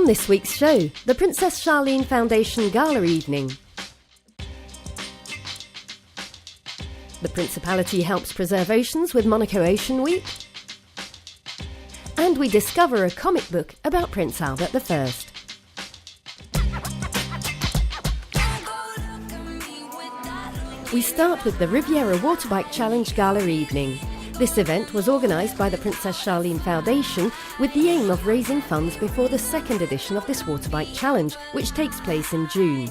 On this week's show, the Princess Charlene Foundation Gala Evening. The Principality helps preserve oceans with Monaco Ocean Week. And we discover a comic book about Prince Albert I. We start with the Riviera Waterbike Challenge Gala Evening. This event was organised by the Princess Charlene Foundation with the aim of raising funds before the second edition of this Waterbike Challenge, which takes place in June.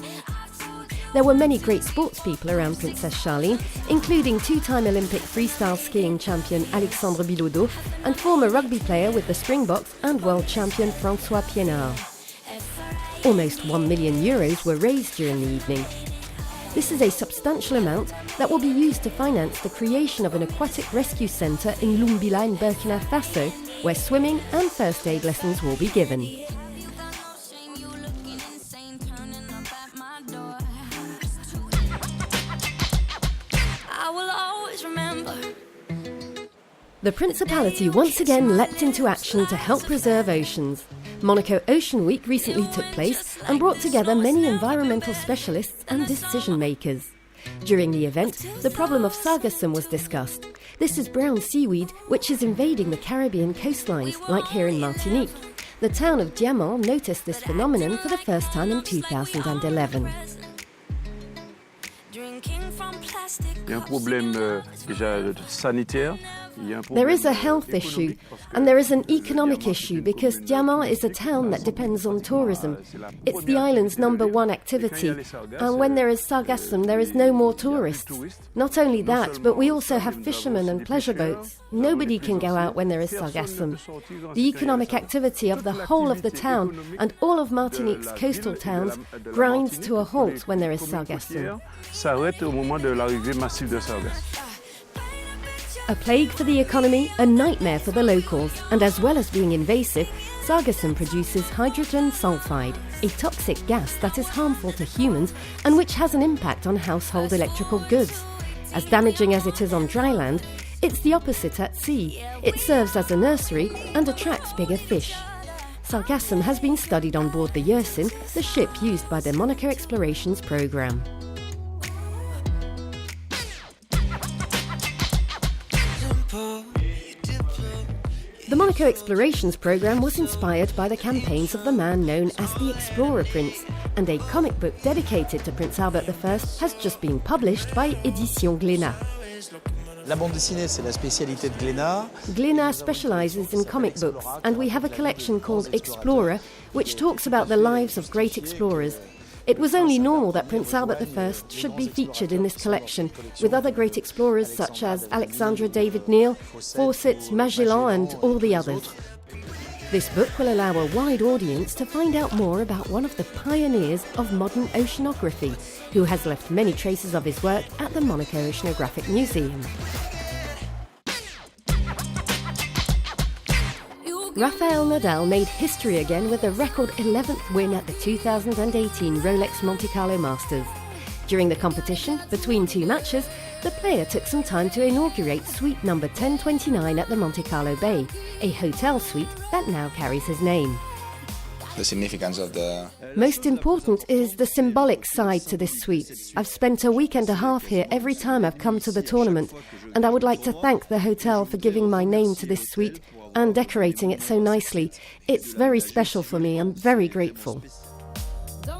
There were many great sports people around Princess Charlene, including two-time Olympic freestyle skiing champion Alexandre Bilodeau and former rugby player with the Springboks and world champion François Pienaar. Almost €1 million were raised during the evening. This is a substantial amount that will be used to finance the creation of an aquatic rescue centre in Lumbila in Burkina Faso, where swimming and first aid lessons will be given. The Principality once again leapt into action to help preserve oceans. Monaco Ocean Week recently took place and brought together many environmental specialists and decision makers. During the event, the problem of sargassum was discussed. This is brown seaweed which is invading the Caribbean coastlines, like here in Martinique. The town of Diamant noticed this phenomenon for the first time in 2011. There is a health issue and there is an economic issue because Diamant is a town that depends on tourism. It's the island's #1 activity, and when there is sargassum there is no more tourists. Not only that, but we also have fishermen and pleasure boats. Nobody can go out when there is sargassum. The economic activity of the whole of the town and all of Martinique's coastal towns grinds to a halt when there is sargassum. A plague for the economy, a nightmare for the locals, and as well as being invasive, sargassum produces hydrogen sulfide, a toxic gas that is harmful to humans and which has an impact on household electrical goods. As damaging as it is on dry land, it's the opposite at sea. It serves as a nursery and attracts bigger fish. Sargassum has been studied on board the Yersin, the ship used by the Monaco Explorations Programme. The Monaco Explorations Programme was inspired by the campaigns of the man known as the Explorer Prince, and a comic book dedicated to Prince Albert I has just been published by Éditions Glénat. La bande dessinée, c'est la spécialité de Glénat. Glénat specialises in comic books, and we have a collection called Explorer, which talks about the lives of great explorers. It was only normal that Prince Albert I should be featured in this collection, with other great explorers such as Alexandre David Neal, Fawcett, Magellan and all the others. This book will allow a wide audience to find out more about one of the pioneers of modern oceanography, who has left many traces of his work at the Monaco Oceanographic Museum. Rafael Nadal made history again with a record 11th win at the 2018 Rolex Monte Carlo Masters. During the competition, between two matches, the player took some time to inaugurate suite number 1029 at the Monte Carlo Bay, a hotel suite that now carries his name. The significance of the... Most important is the symbolic side to this suite. I've spent a week and a half here every time I've come to the tournament, and I would like to thank the hotel for giving my name to this suite and decorating it so nicely. It's very special for me. I'm very grateful.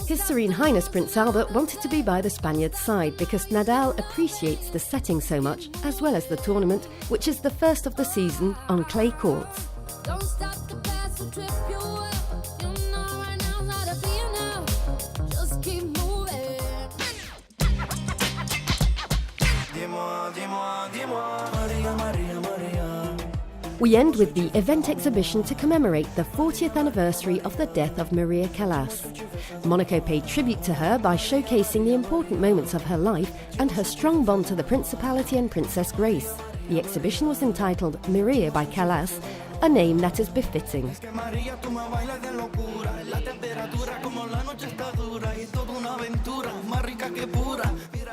His Serene Highness Prince Albert wanted to be by the Spaniard's side because Nadal appreciates the setting so much, as well as the tournament, which is the first of the season on clay courts. We end with the event exhibition to commemorate the 40th anniversary of the death of Maria Callas. Monaco paid tribute to her by showcasing the important moments of her life and her strong bond to the Principality and Princess Grace. The exhibition was entitled Maria by Callas, a name that is befitting.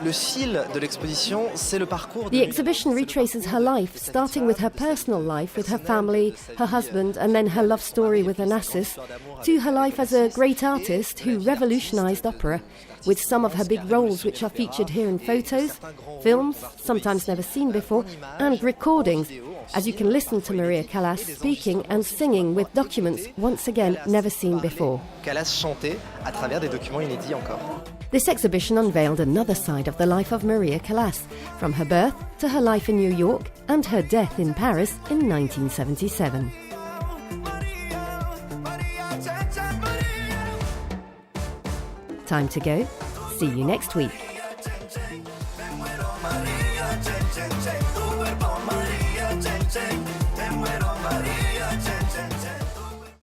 Le fil de l'exposition, c'est le parcours The exhibition retraces her life, starting with her personal life with her family, her husband, and then her love story with Onassis, to her life as a great artist who revolutionized opera, with some of her big roles which are featured here in photos, films, sometimes never seen before, and recordings, as you can listen to Maria Callas speaking and singing with documents once again never seen before. Callas chantait à travers des documents inédits encore. This exhibition unveiled another side of the life of Maria Callas, from her birth to her life in New York and her death in Paris in 1977. Time to go. See you next week.